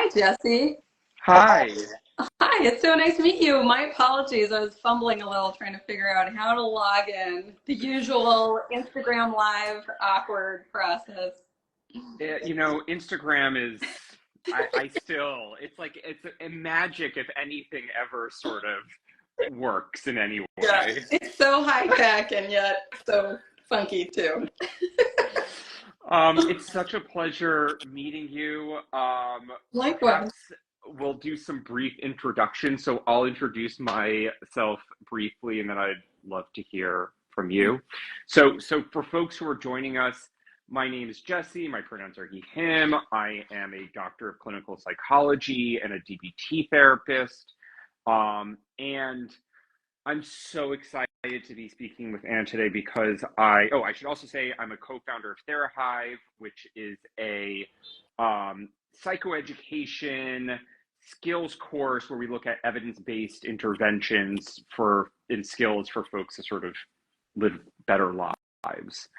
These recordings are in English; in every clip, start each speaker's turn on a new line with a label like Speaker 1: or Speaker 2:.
Speaker 1: Hi, Jesse.
Speaker 2: Hi.
Speaker 1: Hi, it's so nice to meet you. My apologies. I was fumbling a little trying to figure out how to log in. The usual Instagram Live awkward process.
Speaker 2: Instagram is, I still, it's like, it's a magic if anything ever sort of works in any
Speaker 1: Yeah,
Speaker 2: way.
Speaker 1: it's so high tech and yet so funky too.
Speaker 2: It's such a pleasure meeting you.
Speaker 1: Likewise.
Speaker 2: Perhaps we'll do some brief introduction. So I'll introduce myself briefly, and then I'd love to hear from you. So for folks who are joining us, my name is Jesse. My pronouns are he, him. I am a doctor of clinical psychology and a DBT therapist. And I'm so excited to be speaking with Anna today because I should also say I'm a co-founder of TheraHive, which is a psychoeducation skills course where we look at evidence-based interventions in skills for folks to sort of live better lives.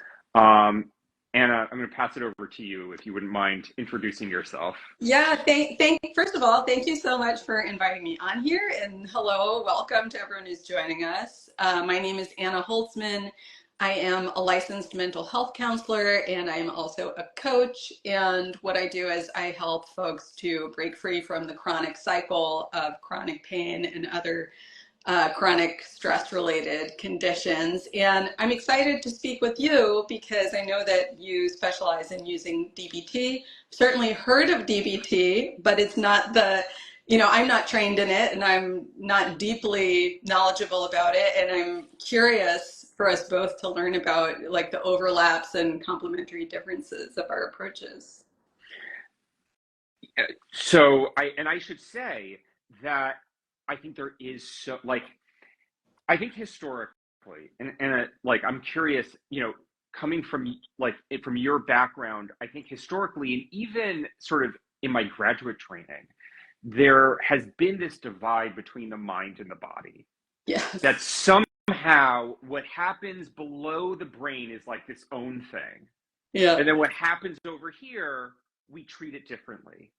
Speaker 2: Anna, I'm going to pass it over to you if you wouldn't mind introducing yourself.
Speaker 1: Yeah, first of all, thank you so much for inviting me on here. And hello, welcome to everyone who's joining us. My name is Anna Holtzman. I am a licensed mental health counselor and I'm also a coach. And what I do is I help folks to break free from the chronic cycle of chronic pain and other chronic stress-related conditions. And I'm excited to speak with you because I know that you specialize in using DBT. Certainly heard of DBT, but it's not I'm not trained in it and I'm not deeply knowledgeable about it. And I'm curious for us both to learn about like the overlaps and complementary differences of our approaches.
Speaker 2: I should say that I think there is I think historically, I'm curious, coming from from your background, I think historically, and even sort of in my graduate training, there has been this divide between the mind and the body.
Speaker 1: Yes.
Speaker 2: That somehow what happens below the brain is like this own thing.
Speaker 1: Yeah.
Speaker 2: And then what happens over here, we treat it differently.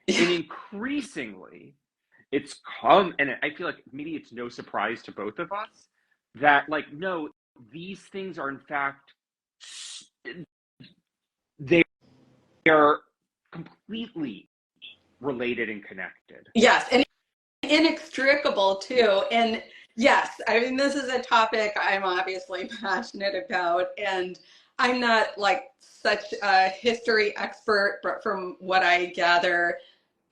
Speaker 1: Yeah.
Speaker 2: And increasingly, it's come, and I feel like maybe it's no surprise to both of us that, no, these things are in fact, they are completely related and connected.
Speaker 1: Yes, and inextricable too. And yes, I mean, this is a topic I'm obviously passionate about, and I'm not like such a history expert, but from what I gather,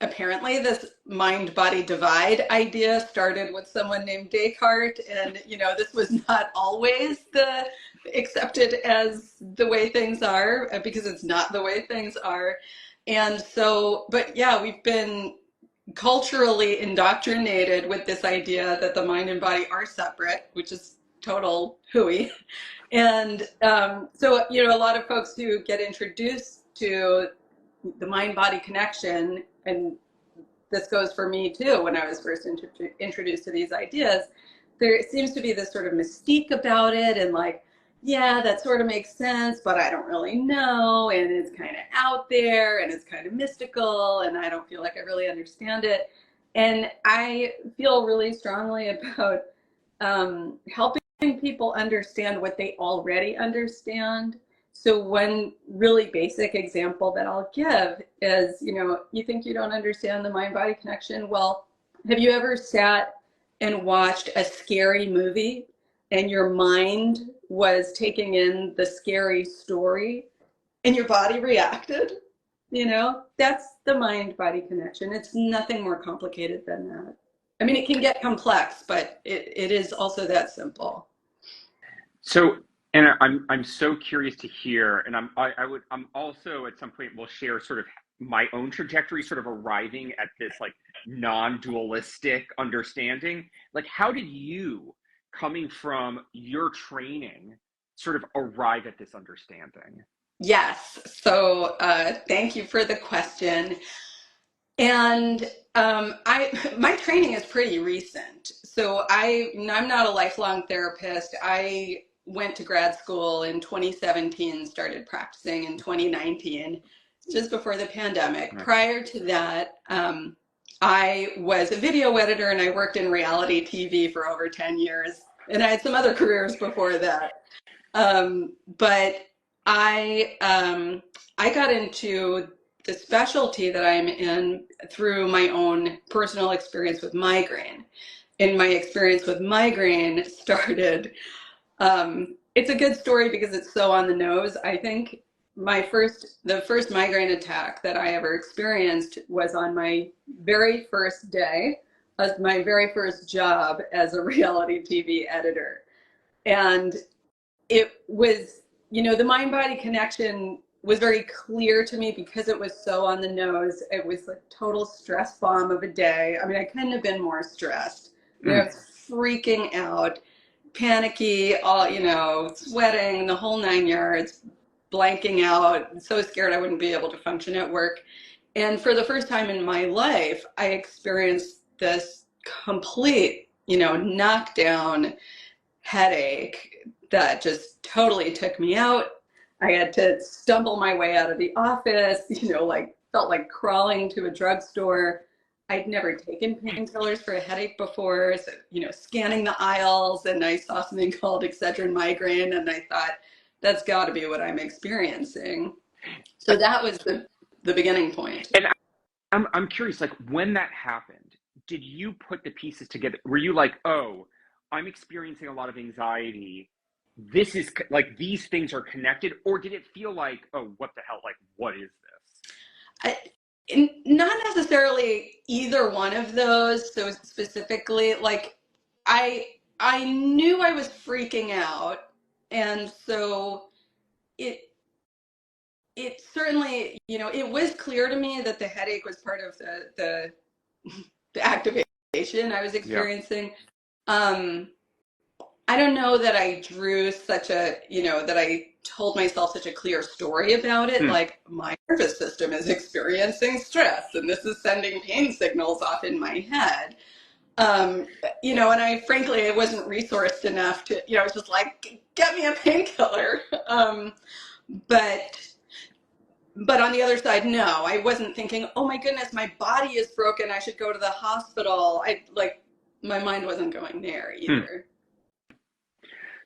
Speaker 1: apparently this mind-body divide idea started with someone named Descartes, and this was not always the accepted as the way things are because it's not the way things are. And so, but yeah, we've been culturally indoctrinated with this idea that the mind and body are separate, which is total hooey. And a lot of folks who get introduced to the mind-body connection, and this goes for me too, when I was first introduced to these ideas, there seems to be this sort of mystique about it and like, yeah, that sort of makes sense, but I don't really know, and it's kind of out there and it's kind of mystical and I don't feel like I really understand it. And I feel really strongly about helping people understand what they already understand. So one really basic example that I'll give is, you think you don't understand the mind-body connection. Well, have you ever sat and watched a scary movie and your mind was taking in the scary story and your body reacted? That's the mind-body connection. It's nothing more complicated than that. I mean, it can get complex, but it is also that simple.
Speaker 2: So, and I'm so curious to hear, and I'm also at some point will share sort of my own trajectory, sort of arriving at this like non-dualistic understanding. Like, how did you, coming from your training, sort of arrive at this understanding?
Speaker 1: Yes. So thank you for the question. And my training is pretty recent. So I'm not a lifelong therapist. I went to grad school in 2017, started practicing in 2019. just before the pandemic. Prior to that, I was a video editor and I worked in reality TV for over 10 years. And I had some other careers before that. But I got into the specialty that I'm in through my own personal experience with migraine. And my experience with migraine started, it's a good story because it's so on the nose. I think the first migraine attack that I ever experienced was on my very first day of my very first job as a reality TV editor. And it was, the mind body connection was very clear to me because it was so on the nose. It was a total stress bomb of a day. I mean, I couldn't have been more stressed. I was freaking out, panicky, all, sweating, the whole 9 yards, blanking out, so scared I wouldn't be able to function at work. And for the first time in my life, I experienced this complete, knockdown headache that just totally took me out. I had to stumble my way out of the office, felt like crawling to a drugstore. I'd never taken painkillers for a headache before. So, scanning the aisles, and I saw something called Excedrin migraine, and I thought, that's got to be what I'm experiencing. So that was the beginning point.
Speaker 2: And I'm curious, like when that happened, did you put the pieces together? Were you like, oh, I'm experiencing a lot of anxiety. This is like, these things are connected, or did it feel like, oh, what the hell? Like, what is this?
Speaker 1: Not necessarily either one of those. So specifically, like I knew I was freaking out, and so it certainly, it was clear to me that the headache was part of the activation I was experiencing. Yeah. I don't know that I drew such a, that I told myself such a clear story about it. Like, my nervous system is experiencing stress and this is sending pain signals off in my head. And I wasn't resourced enough to, I was just like, get me a painkiller. But on the other side, no, I wasn't thinking, oh my goodness, my body is broken, I should go to the hospital. My mind wasn't going there either.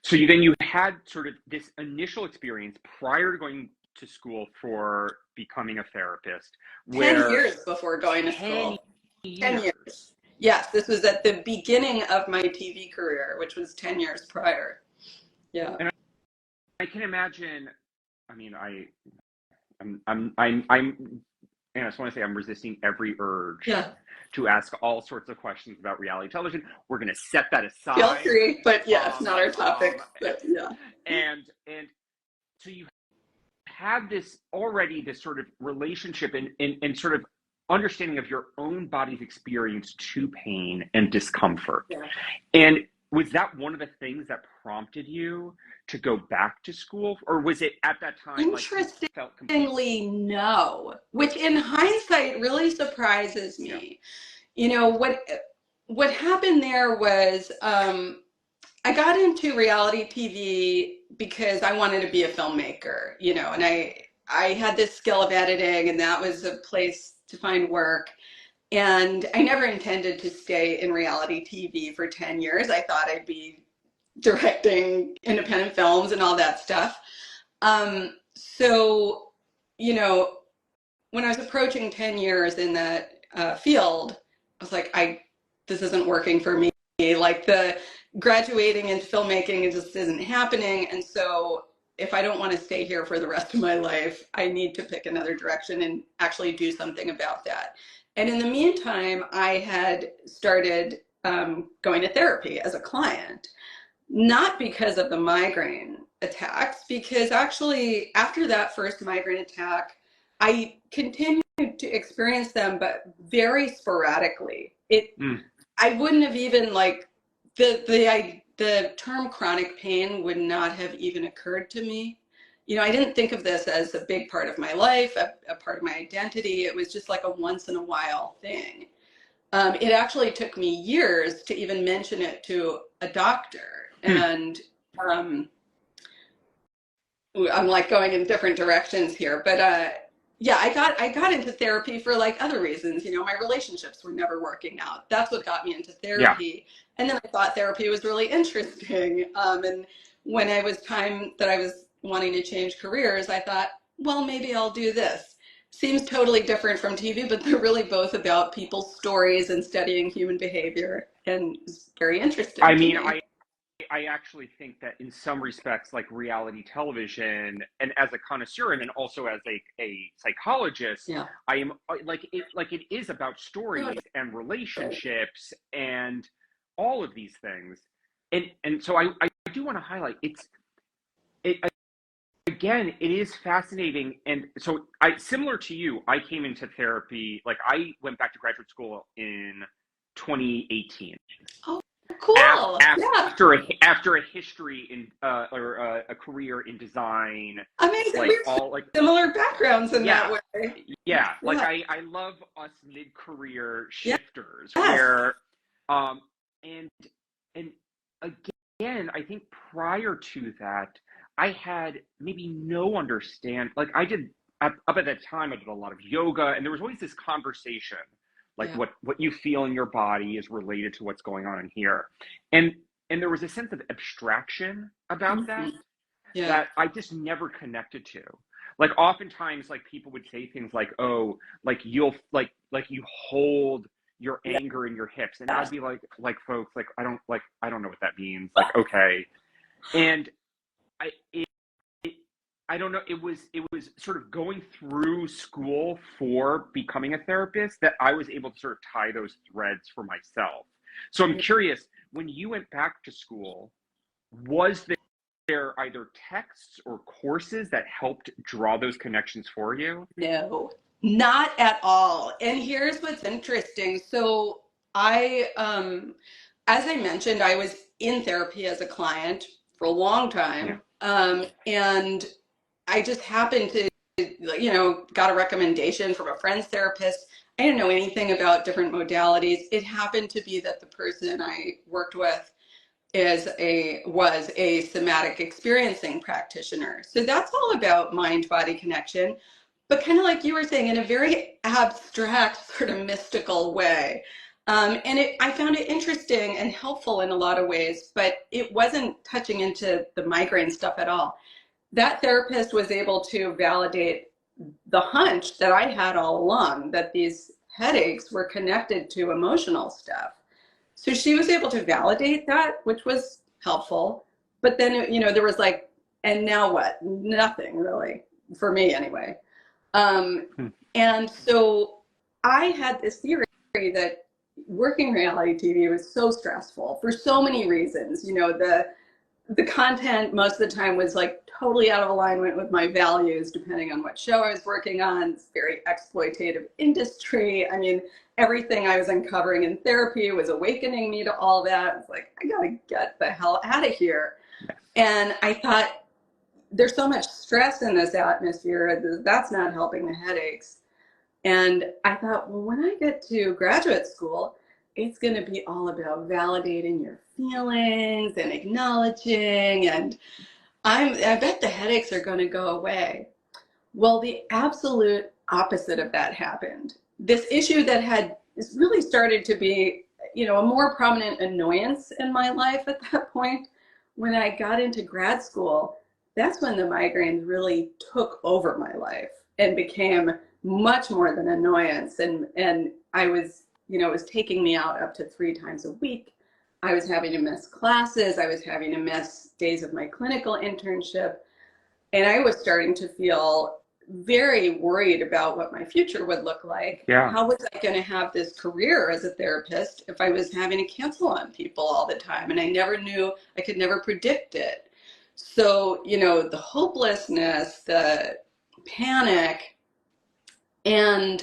Speaker 2: So you had sort of this initial experience prior to going to school for becoming a therapist.
Speaker 1: 10 years before going to school. 10 years. Yes, this was at the beginning of my TV career, which was 10 years prior. Yeah.
Speaker 2: And I can imagine, I mean, I just want to say I'm resisting every urge to ask all sorts of questions about reality television. We're going to set that aside.
Speaker 1: Feel free, but it's not our topic. But yeah.
Speaker 2: And so you had this sort of relationship and sort of understanding of your own body's experience to pain and discomfort. Yeah. And was that one of the things that prompted you to go back to school, or was it at that time?
Speaker 1: Interestingly, no. Which, in hindsight, really surprises me. Yeah. What happened there was I got into reality TV because I wanted to be a filmmaker. And I had this skill of editing, and that was a place to find work. And I never intended to stay in reality TV for 10 years. I thought I'd be directing independent films and all that stuff. So, when I was approaching 10 years in that field, I was like, this isn't working for me. Like, the graduating into filmmaking, it just isn't happening. And so if I don't want to stay here for the rest of my life, I need to pick another direction and actually do something about that. And in the meantime, I had started going to therapy as a client, not because of the migraine attacks, because actually after that first migraine attack, I continued to experience them, but very sporadically. I wouldn't have even the term chronic pain would not have even occurred to me. I didn't think of this as a big part of my life, a part of my identity. It was just like a once in a while thing. It actually took me years to even mention it to a doctor. And I'm like going in different directions here, but yeah, I got into therapy for like other reasons. You know, my relationships were never working out. That's what got me into
Speaker 2: Yeah.
Speaker 1: therapy. And then I thought therapy was really interesting. And when I was time that I was wanting to change careers, I thought, well, maybe I'll do this. Seems totally different from TV, but they're really both about people's stories and studying human behavior, and it's very interesting
Speaker 2: I
Speaker 1: to
Speaker 2: mean,
Speaker 1: me.
Speaker 2: I actually think that in some respects, like reality television, and as a connoisseur and also as a psychologist,
Speaker 1: Yeah.
Speaker 2: I am like it is about stories and
Speaker 1: Right.
Speaker 2: relationships and all of these things. And so I do want to highlight it again, it is fascinating. And so I similar to you, I came into therapy, like I went back to graduate school in 2018
Speaker 1: Oh, cool. Yeah.
Speaker 2: after a history in or a career in design,
Speaker 1: Amazing. We
Speaker 2: like
Speaker 1: have
Speaker 2: all like
Speaker 1: similar backgrounds in that
Speaker 2: yeah
Speaker 1: way.
Speaker 2: yeah like
Speaker 1: Yeah.
Speaker 2: I love us mid-career
Speaker 1: Yes.
Speaker 2: shifters where um and and again I think prior to that I had maybe no understand, like I did up at that time I did a lot of yoga, and there was always this conversation like
Speaker 1: Yeah.
Speaker 2: what you feel in your body is related to what's going on in here, and there was a sense of abstraction about
Speaker 1: Mhm.
Speaker 2: that
Speaker 1: Yeah.
Speaker 2: that I just never connected to. Like oftentimes like people would say things like, "Oh, like you'll like you hold your
Speaker 1: Yeah.
Speaker 2: anger in your hips." And I'd be like folks, like I don't know what that means. Like, okay. And I it, I don't know, it was sort of going through school for becoming a therapist that I was able to sort of tie those threads for myself. So I'm curious, when you went back to school, was there either texts or courses that helped draw those connections for you?
Speaker 1: No, not at all. And here's what's interesting. So as I mentioned, I was in therapy as a client for a long
Speaker 2: Yeah.
Speaker 1: time. And I just happened to, got a recommendation from a friend's therapist. I didn't know anything about different modalities. It happened to be that the person I worked with was a somatic experiencing practitioner. So that's all about mind body connection, but kind of like you were saying, in a very abstract, sort of mystical way. I found it interesting and helpful in a lot of ways, but it wasn't touching into the migraine stuff at all. That therapist was able to validate the hunch that I had all along, that these headaches were connected to emotional stuff. So she was able to validate that, which was helpful. But then, there was like, and now what? Nothing really, for me anyway. Um,
Speaker 2: Hmm.
Speaker 1: and so I had this theory that working reality TV was so stressful for so many reasons. The content most of the time was like totally out of alignment with my values, depending on what show I was working on. It's very exploitative industry. I mean, everything I was uncovering in therapy was awakening me to all that. It's like, I gotta get the hell out of here. And I thought, there's so much stress in this atmosphere. That's not helping the headaches. And I thought, well, when I get to graduate school, it's going to be all about validating your feelings and acknowledging. And I bet the headaches are going to go away. Well, the absolute opposite of that happened. This issue that had really started to be, a more prominent annoyance in my life at that point, when I got into grad school, that's when the migraines really took over my life and became much more than annoyance. And I was, it was taking me out up to 3 times a week. I was having to miss classes. I was having to miss days of my clinical internship. And I was starting to feel very worried about what my future would look like.
Speaker 2: Yeah.
Speaker 1: How was I going to have this career as a therapist if I was having to cancel on people all the time? And I never knew, I could never predict it. So, the hopelessness, the panic, and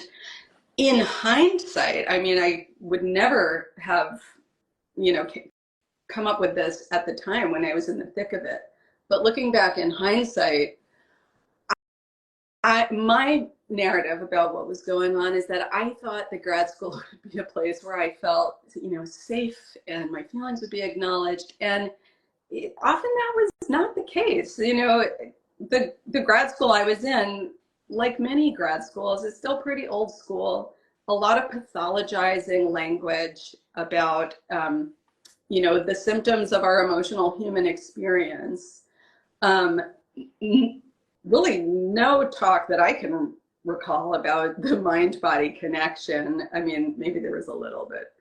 Speaker 1: in hindsight, I mean, I would never have, you know, come up with this at the time when I was in the thick of it. But looking back in hindsight, my narrative about what was going on is that I thought the grad school would be a place where I felt, safe and my feelings would be acknowledged. And often that was not the case. The grad school I was in like many grad schools, it's still pretty old school. A lot of pathologizing language about, the symptoms of our emotional human experience. Um, Really no talk that I can recall about the mind-body connection. I mean, maybe there was a little bit.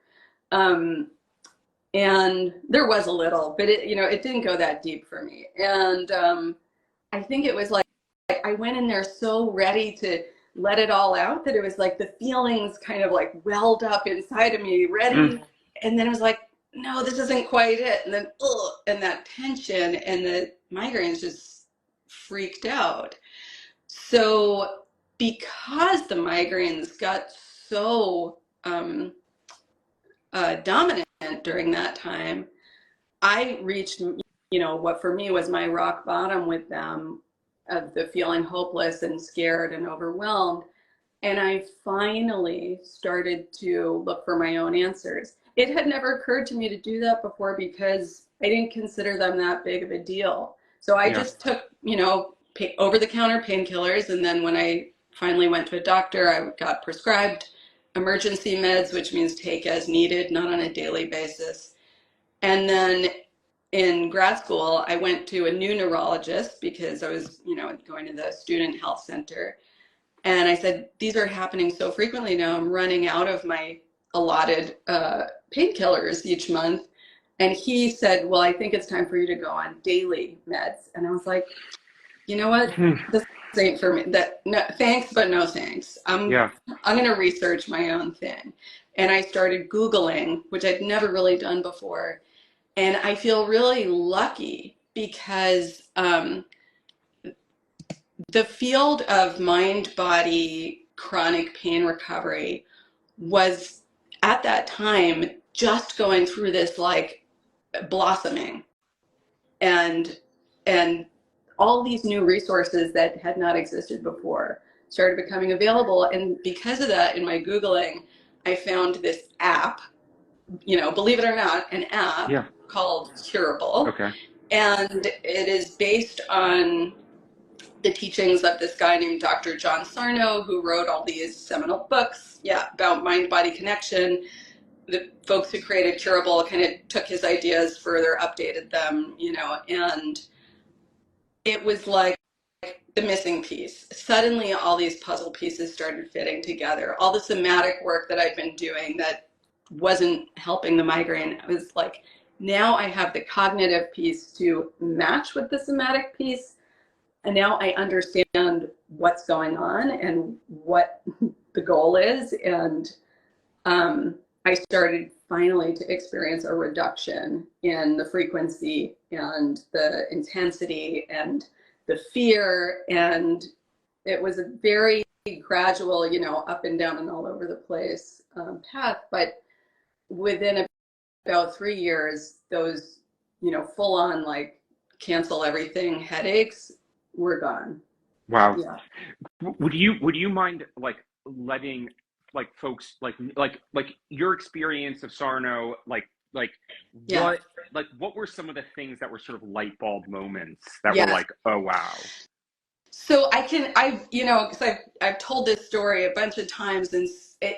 Speaker 1: And there was a little, but it didn't go that deep for me. And I think it was like I went in there so ready to let it all out that it was like the feelings kind of like welled up inside of me, ready. And then it was like, no, this isn't quite it. And then, ugh, and that tension and the migraines just freaked out. So because the migraines got so dominant during that time, I reached, what for me was my rock bottom with them, of the feeling hopeless and scared and overwhelmed. And I finally started to look for my own answers. It had never occurred to me to do that before because I didn't consider them that big of a deal. So I just took, over-the-counter painkillers. And then when I finally went to a doctor, I got prescribed emergency meds, which means take as needed, not on a daily basis. And then in grad school, I went to a new neurologist because I was, going to the student health center. And I said, these are happening so frequently now, I'm running out of my allotted painkillers each month. And he said, well, I think it's time for you to go on daily meds. And I was like, you know what? This ain't for me. No, thanks, but no thanks. I'm going to research my own thing. And I started Googling, which I'd never really done before. And I feel really lucky because the field of mind-body chronic pain recovery was at that time just going through this like blossoming, and all these new resources that had not existed before started becoming available. And because of that, in my Googling, I found this app, believe it or not, an app called Curable.
Speaker 2: Okay.
Speaker 1: And it is based on the teachings of this guy named Dr. John Sarno, who wrote all these seminal books, about mind-body connection. The folks who created Curable kind of took his ideas further, updated them, and it was like the missing piece. Suddenly all these puzzle pieces started fitting together. All the somatic work that I'd been doing that wasn't helping the migraine, I was like, now I have the cognitive piece to match with the somatic piece. And now I understand what's going on and what the goal is. And I started finally to experience a reduction in the frequency and the intensity and the fear. And it was a very gradual, up and down and all over the place path. But within about 3 years, those, full on like cancel everything headaches were gone.
Speaker 2: Wow. Yeah. Would you mind like letting like folks like your experience of Sarno, what were some of the things that were sort of light bulb moments that were like, oh wow?
Speaker 1: So because I've told this story a bunch of times, and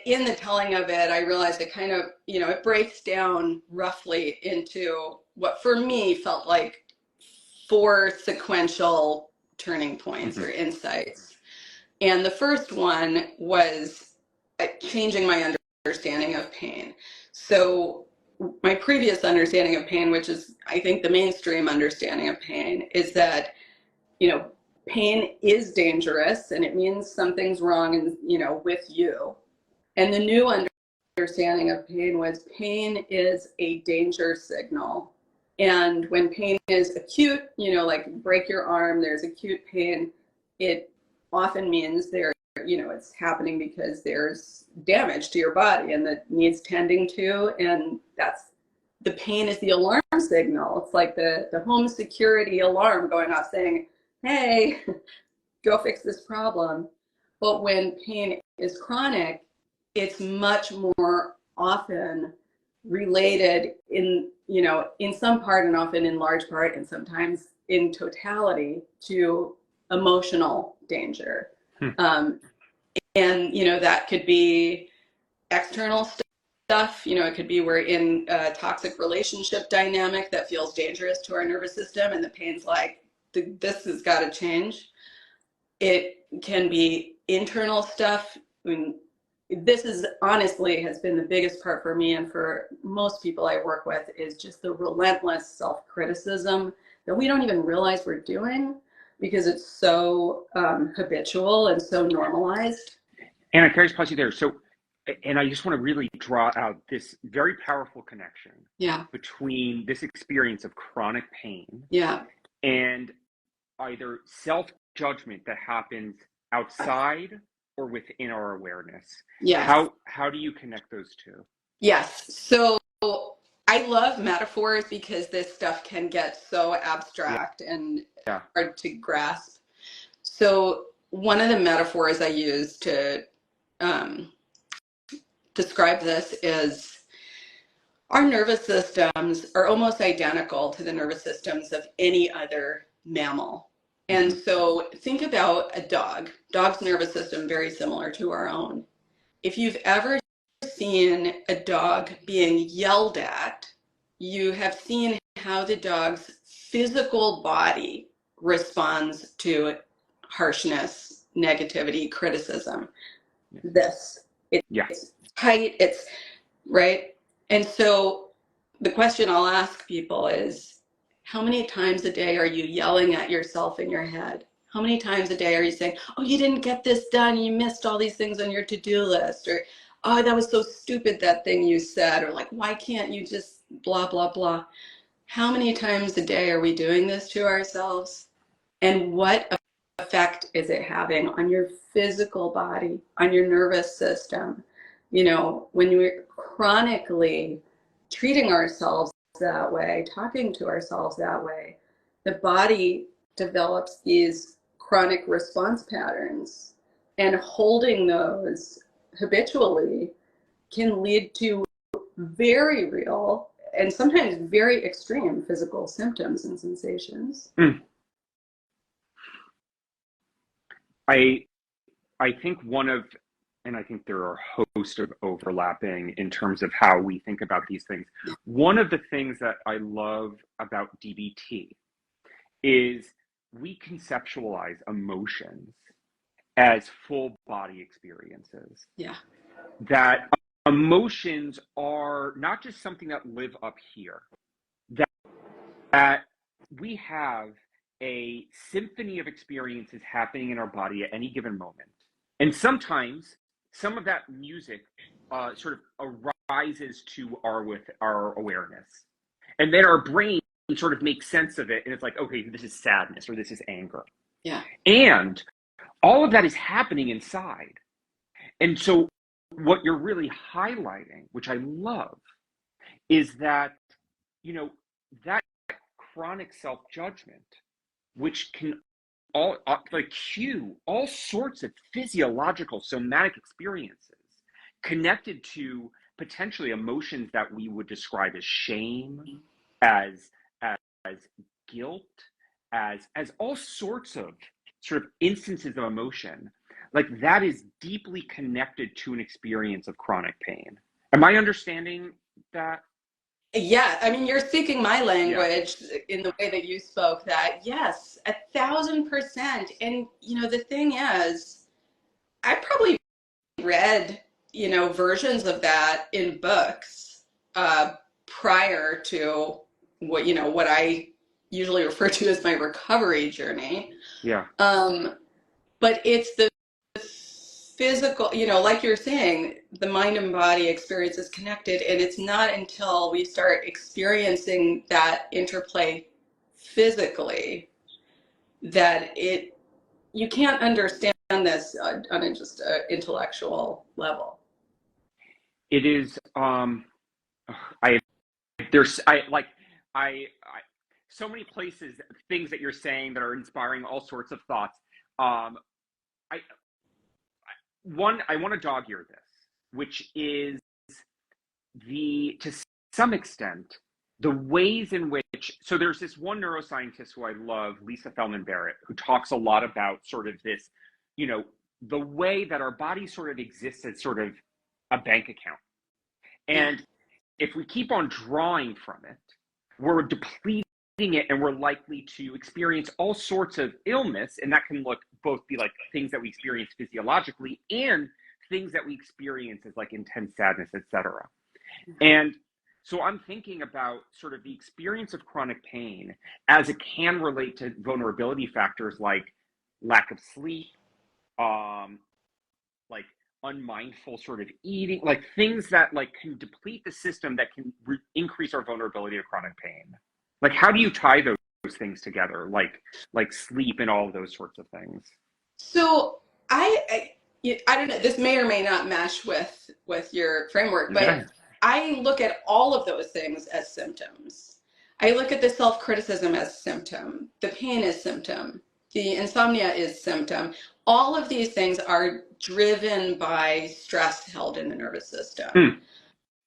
Speaker 1: in the telling of it, I realized it kind of, it breaks down roughly into what for me felt like 4 sequential turning points or insights. And the first one was changing my understanding of pain. So my previous understanding of pain, which is I think the mainstream understanding of pain, is that, pain is dangerous and it means something's wrong and, with you. And the new understanding of pain is a danger signal. And when pain is acute, like break your arm, there's acute pain, it often means it's happening because there's damage to your body and that needs tending to. And the pain is the alarm signal. It's like the home security alarm going off saying, hey, go fix this problem. But when pain is chronic, it's much more often related in some part, and often in large part, and sometimes in totality, to emotional danger.
Speaker 2: Hmm.
Speaker 1: Um, and, that could be external stuff. It could be we're in a toxic relationship dynamic that feels dangerous to our nervous system, and the pain's like, this has got to change. It can be internal stuff. I mean, this is honestly has been the biggest part for me and for most people I work with, is just the relentless self-criticism that we don't even realize we're doing because it's so habitual and so normalized.
Speaker 2: And can I just pause you there? So, and I just want to really draw out this very powerful connection
Speaker 1: Yeah.
Speaker 2: between this experience of chronic pain
Speaker 1: Yeah.
Speaker 2: and either self-judgment that happens outside or within our awareness.
Speaker 1: Yes.
Speaker 2: How do you connect those two?
Speaker 1: Yes. So I love metaphors because this stuff can get so
Speaker 2: Yeah.
Speaker 1: abstract and
Speaker 2: Yeah.
Speaker 1: hard to grasp. So one of the metaphors I use to describe this is our nervous systems are almost identical to the nervous systems of any other mammal. And
Speaker 2: Mm-hmm.
Speaker 1: so think about a dog. Dog's nervous system very similar to our own. If you've ever seen a dog being yelled at, you have seen how the dog's physical body responds to harshness, negativity, criticism. This,
Speaker 2: Yeah.
Speaker 1: it's tight, it's right. And so the question I'll ask people is, how many times a day are you yelling at yourself in your head? How many times a day are you saying, oh, you didn't get this done, you missed all these things on your to-do list, or oh, that was so stupid, that thing you said, or like, why can't you just blah, blah, blah. How many times a day are we doing this to ourselves? And what effect is it having on your physical body, on your nervous system? When we're chronically treating ourselves that way, talking to ourselves that way, the body develops these chronic response patterns, and holding those habitually can lead to very real and sometimes very extreme physical symptoms and sensations.
Speaker 2: Mm. I think and I think there are a host of overlapping in terms of how we think about these things. One of the things that I love about DBT is we conceptualize emotions as full body experiences.
Speaker 1: Yeah.
Speaker 2: That emotions are not just something that live up here, that we have a symphony of experiences happening in our body at any given moment. And sometimes some of that music sort of arises to our awareness. And then our brain sort of makes sense of it. And it's like, okay, this is sadness or this is anger.
Speaker 1: Yeah.
Speaker 2: And all of that is happening inside. And so what you're really highlighting, which I love, is that, that chronic self-judgment, which can all like cue all sorts of physiological somatic experiences connected to potentially emotions that we would describe as shame, as as guilt, as all sorts of sort of instances of emotion, like that is deeply connected to an experience of chronic pain. Am I understanding that?
Speaker 1: Yeah, I mean, you're speaking my
Speaker 2: Yeah.
Speaker 1: language in the way that you spoke that. Yes, 1,000%. And, the thing is, I probably read, versions of that in books prior to what I usually refer to as my recovery journey.
Speaker 2: Yeah.
Speaker 1: But it's the physical, like you're saying, the mind and body experience is connected, and it's not until we start experiencing that interplay physically that you can't understand this on a just intellectual level.
Speaker 2: It is I there's I so many places, things that you're saying that are inspiring all sorts of thoughts. I I want to dog ear this, which is to some extent the ways in which, so there's this one neuroscientist who I love, Lisa Feldman Barrett, who talks a lot about sort of this, you know, the way that our body sort of exists as sort of a bank account.
Speaker 1: Yeah.
Speaker 2: And if we keep on drawing from it, we're depleting it, and we're likely to experience all sorts of illness. And that can both be like things that we experience physiologically and things that we experience as like intense sadness, etc. And so I'm thinking about sort of the experience of chronic pain as it can relate to vulnerability factors like lack of sleep, like unmindful sort of eating, like things that like can deplete the system that can increase our vulnerability to chronic pain. Like, how do you tie those things together, like sleep and all of those sorts of things?
Speaker 1: So I don't know. This may or may not mesh with your framework,
Speaker 2: Yeah.
Speaker 1: but I look at all of those things as symptoms. I look at the self-criticism as symptom. The pain is symptom. The insomnia is symptom. All of these things are driven by stress held in the nervous system.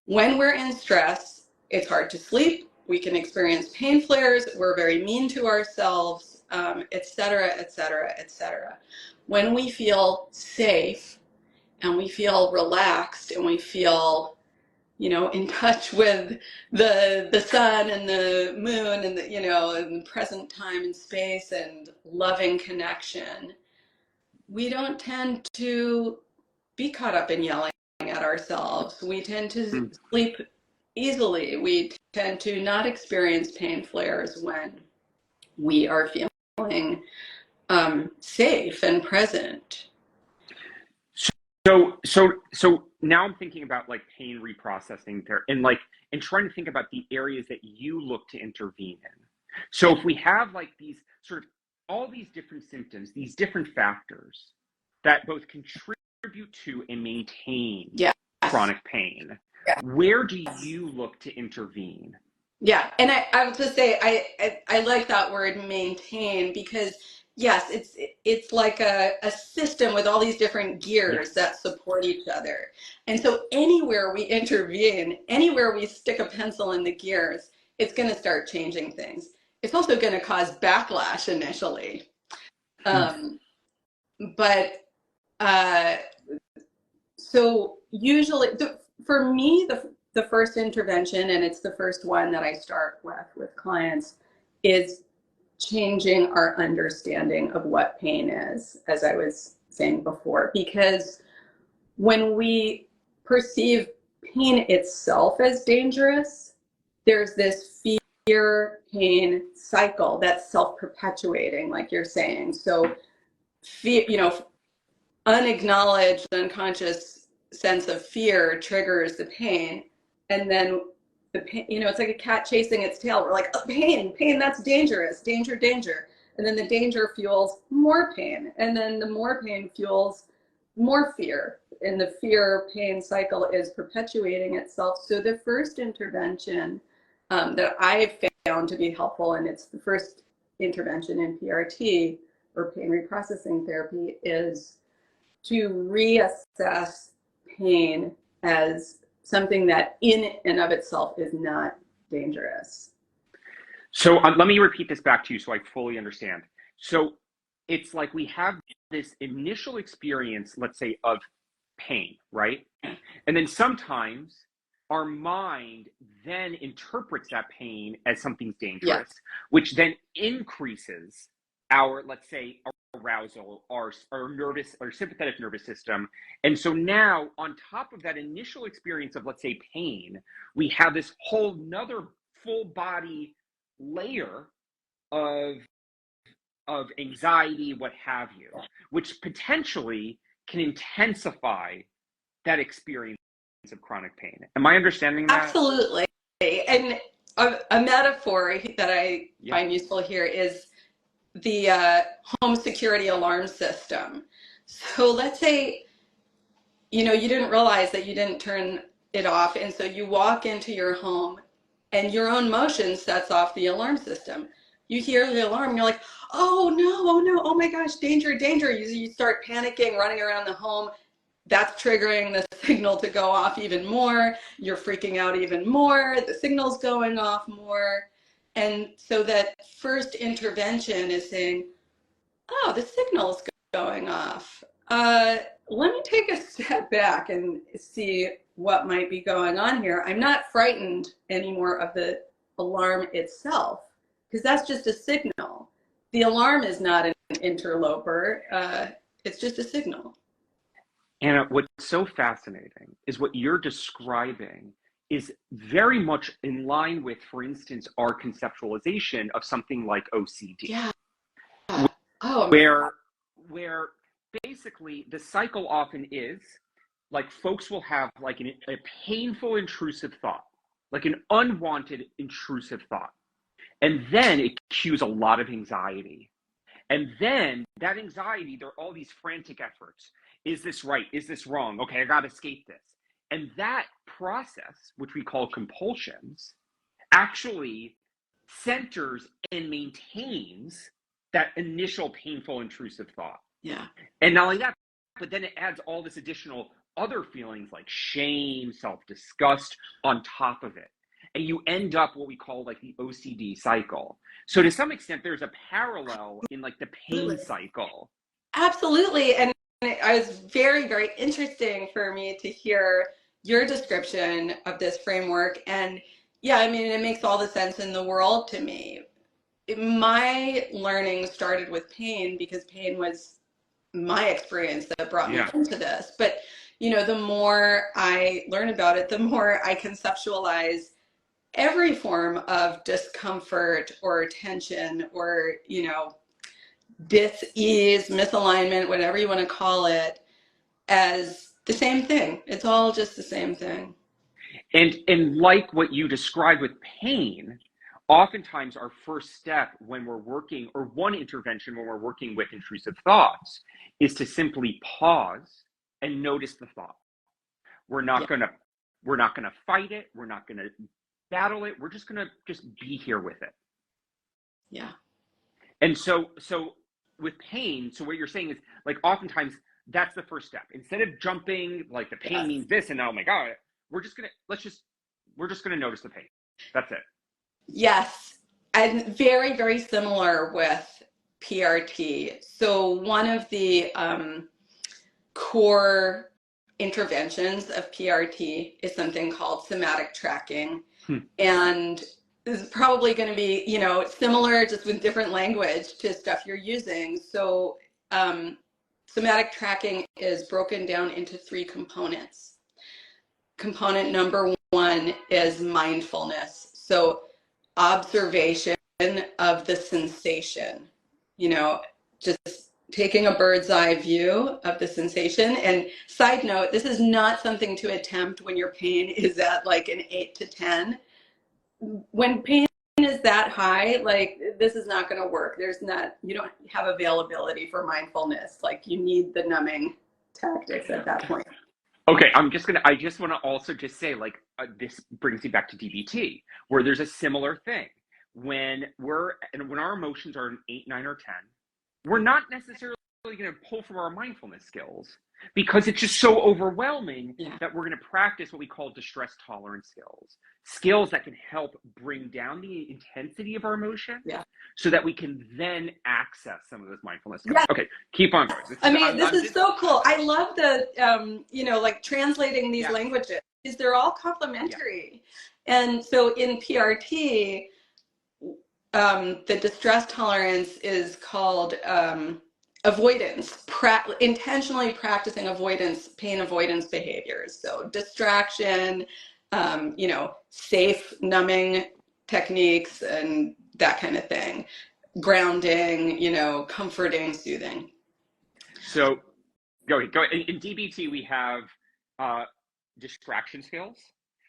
Speaker 1: When we're in stress, it's hard to sleep. We can experience pain flares. We're very mean to ourselves, et cetera, et cetera, et cetera. When we feel safe and we feel relaxed and we feel, in touch with the sun and the moon and and present time and space and loving connection, we don't tend to be caught up in yelling at ourselves. We tend to sleep easily. We tend to not experience pain flares when we are feeling safe and present.
Speaker 2: So now I'm thinking about like pain reprocessing there, and trying to think about the areas that you look to intervene in. So if we have like these sort of all these different symptoms, these different factors that both contribute to and maintain chronic pain, where do you look to intervene?
Speaker 1: Yeah, and I would just say I like that word maintain, because yes, it's like a system with all these different gears that support each other. And so anywhere we intervene, anywhere we stick a pencil in the gears, it's going to start changing things. It's also going to cause backlash initially. But so usually, for me, the first intervention, and it's the first one that I start with clients, is changing our understanding of what pain is, as I was saying before. Because when we perceive pain itself as dangerous, there's this fear pain cycle that's self-perpetuating, like you're saying. So fear, unacknowledged, unconscious sense of fear triggers the pain, and then the pain, it's like a cat chasing its tail. We're like, oh, pain, that's dangerous, danger, danger. And then the danger fuels more pain, and then the more pain fuels more fear, and the fear pain cycle is perpetuating itself. So the first intervention that I've found to be helpful, and it's the first intervention in PRT, or pain reprocessing therapy, is to reassess pain as something that in and of itself is not dangerous.
Speaker 2: So let me repeat this back to you so I fully understand. So it's like we have this initial experience, let's say, of pain, right? And then sometimes our mind then interprets that pain as something dangerous, which then increases our, let's say, arousal, our nervous or sympathetic nervous system. And so now on top of that initial experience of, let's say, pain, we have this whole nother full body layer of anxiety, what have you, which potentially can intensify that experience of chronic pain. Am I understanding that?
Speaker 1: Absolutely. And a metaphor that I find useful here is the home security alarm system. So let's say, you didn't realize that you didn't turn it off, and so you walk into your home and your own motion sets off the alarm system. You hear the alarm and you're like, oh no, oh my gosh, danger, danger. You start panicking, running around the home. That's triggering the signal to go off even more. You're freaking out even more. The signal's going off more. And so that first intervention is saying, oh, the signal's going off. Uh, Let me take a step back and see what might be going on here. I'm not frightened anymore of the alarm itself, because that's just a signal. The alarm is not an interloper. It's just a signal.
Speaker 2: And what's so fascinating is what you're describing is very much in line with, for instance, our conceptualization of something like OCD,
Speaker 1: Yeah. Oh,
Speaker 2: where where basically the cycle often is like folks will have like a painful intrusive thought, like an unwanted intrusive thought, and then it cues a lot of anxiety. And then that anxiety, there are all these frantic efforts. Is this right? Is this wrong? Okay, I got to escape this. And that process, which we call compulsions, actually centers and maintains that initial painful intrusive thought.
Speaker 1: yeah.
Speaker 2: And not only that, but then it adds all this additional other feelings like shame, self-disgust on top of it. And you end up what we call like the OCD cycle. So to some extent, there's a parallel in like the pain cycle.
Speaker 1: Absolutely. And it was very, very interesting for me to hear your description of this framework. And yeah, I mean, it makes all the sense in the world to me. My learning started with pain because pain was my experience that brought me
Speaker 2: Yeah.
Speaker 1: into this. But, the more I learn about it, the more I conceptualize every form of discomfort or tension or, dis-ease, misalignment, whatever you want to call it, as the same thing. It's all just the same thing.
Speaker 2: And like what you described with pain, oftentimes our first step when we're working, or one intervention when we're working with intrusive thoughts, is to simply pause and notice the thought. We're
Speaker 1: Yeah.
Speaker 2: not gonna we're not gonna fight it. We're not gonna battle it. We're just gonna just be here with it.
Speaker 1: Yeah.
Speaker 2: And so with pain, so what you're saying is like oftentimes that's the first step. Instead of jumping like the pain
Speaker 1: Yes.
Speaker 2: means this and oh my god, we're just gonna notice the pain. That's it.
Speaker 1: Yes. And very, very similar with PRT. So one of the core interventions of PRT is something called somatic tracking.
Speaker 2: Hmm.
Speaker 1: And this is probably going to be, similar just with different language to stuff you're using. So somatic tracking is broken down into three components. Component number one is mindfulness. So observation of the sensation, just taking a bird's eye view of the sensation. And side note, this is not something to attempt when your pain is at like an 8 to 10. When pain is that high, like this is not going to work. You don't have availability for mindfulness. Like you need the numbing tactics at that point.
Speaker 2: Okay, I just want to also just say, like, this brings me back to DBT, where there's a similar thing. When our emotions are an 8, 9, or 10, we're not necessarily going to pull from our mindfulness skills because it's just so overwhelming
Speaker 1: Yeah.
Speaker 2: that we're going to practice what we call distress tolerance skills that can help bring down the intensity of our emotion.
Speaker 1: Yeah.
Speaker 2: So that we can then access some of those mindfulness skills.
Speaker 1: Yeah.
Speaker 2: Okay, keep on going.
Speaker 1: This is so cool. I love the, like translating these languages because they're all complementary. Yeah. And so in PRT, the distress tolerance is called avoidance, intentionally practicing avoidance, pain avoidance behaviors. So distraction, safe numbing techniques and that kind of thing. Grounding, comforting, soothing.
Speaker 2: So go. In DBT, we have distraction skills.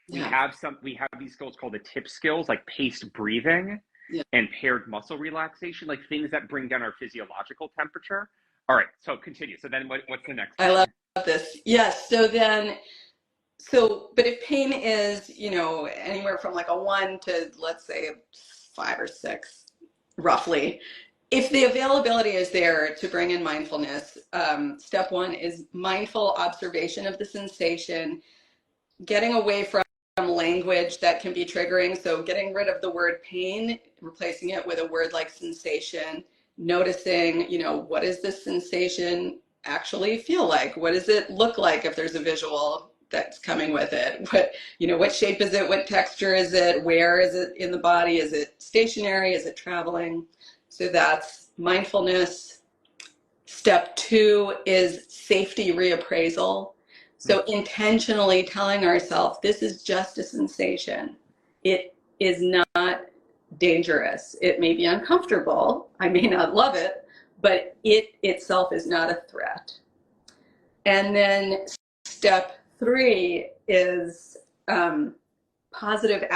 Speaker 1: Yeah.
Speaker 2: We have these skills called the tip skills, like paced breathing and paired muscle relaxation, like things that bring down our physiological temperature. All right, so continue. So then what's the next thing?
Speaker 1: I love this. Yes. But if pain is, anywhere from like a 1 to let's say 5 or 6, roughly, if the availability is there to bring in mindfulness, step 1 is mindful observation of the sensation, getting away from language that can be triggering. So getting rid of the word pain, replacing it with a word like sensation, noticing, what is this sensation? actually feel like? What does it look like if there's a visual that's coming with it? What shape is it? What texture is it? Where is it in the body? Is it stationary? Is it traveling? So that's mindfulness. Step two is safety reappraisal. So intentionally telling ourselves, this is just a sensation. It is not dangerous. It may be uncomfortable. I may not love it, but it itself is not a threat. And then step three is positive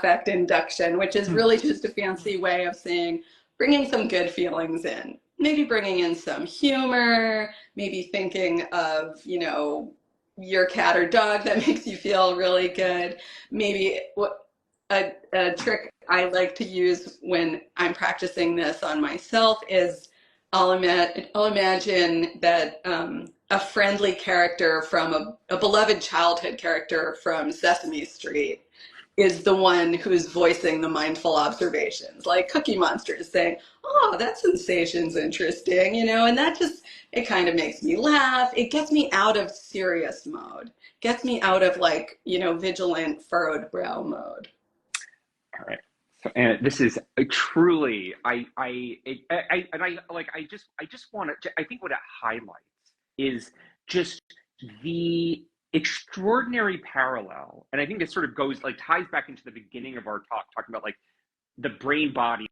Speaker 1: affect induction, which is really just a fancy way of saying bringing some good feelings in. Maybe bringing in some humor, maybe thinking of, your cat or dog that makes you feel really good. Maybe a trick I like to use when I'm practicing this on myself is I'll imagine that a friendly character from a beloved childhood character from Sesame Street is the one who's voicing the mindful observations, like Cookie Monster is saying, oh, that sensation's interesting, and that just, it kind of makes me laugh. It gets me out of serious mode, gets me out of vigilant furrowed brow mode.
Speaker 2: All right. So, and this is truly, I just want to, I think what it highlights is just the extraordinary parallel. And I think it sort of goes, ties back into the beginning of our talk, talking about the brain body,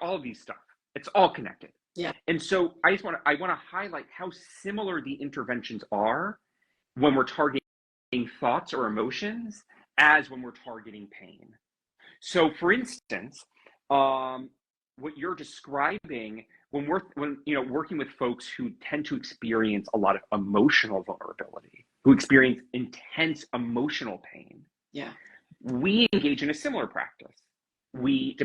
Speaker 2: all of these stuff. It's all connected.
Speaker 1: Yeah.
Speaker 2: And so I want to highlight how similar the interventions are when we're targeting thoughts or emotions as when we're targeting pain. So, for instance, what you're describing when working with folks who tend to experience a lot of emotional vulnerability, who experience intense emotional pain,
Speaker 1: yeah,
Speaker 2: we engage in a similar practice. We,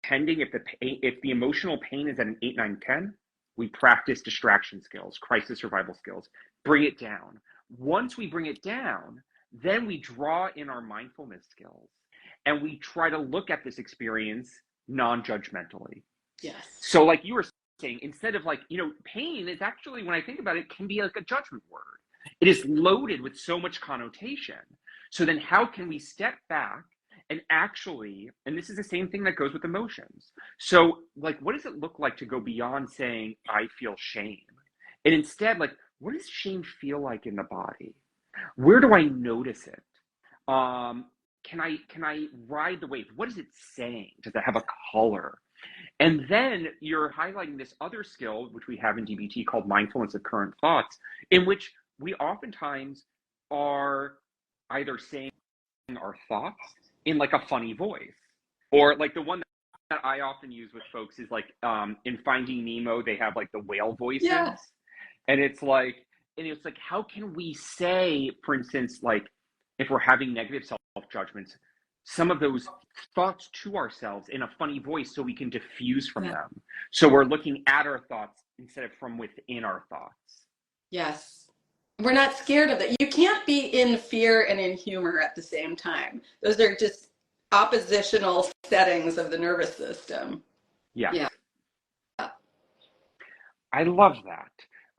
Speaker 2: depending if the emotional pain is at an 8, 9, 10, we practice distraction skills, crisis survival skills, bring it down. Once we bring it down, then we draw in our mindfulness skills. And we try to look at this experience non-judgmentally.
Speaker 1: yes.
Speaker 2: So like you were saying, instead of pain is actually, when I think about it, can be like a judgment word. It is loaded with so much connotation. So then how can we step back and actually, and this is the same thing that goes with emotions. So what does it look like to go beyond saying, I feel shame? And instead, what does shame feel like in the body? Where do I notice it? Can I ride the wave? What is it saying? Does it have a color? And then you're highlighting this other skill, which we have in DBT called mindfulness of current thoughts, in which we oftentimes are either saying our thoughts in a funny voice, or the one that I often use with folks is in Finding Nemo, they have the whale voices.
Speaker 1: Yeah.
Speaker 2: And it's how can we say, for instance, if we're having negative self-judgments, some of those thoughts to ourselves in a funny voice so we can diffuse from them. So we're looking at our thoughts instead of from within our thoughts.
Speaker 1: Yes. We're not scared of that. You can't be in fear and in humor at the same time. Those are just oppositional settings of the nervous system.
Speaker 2: Yeah. I love that.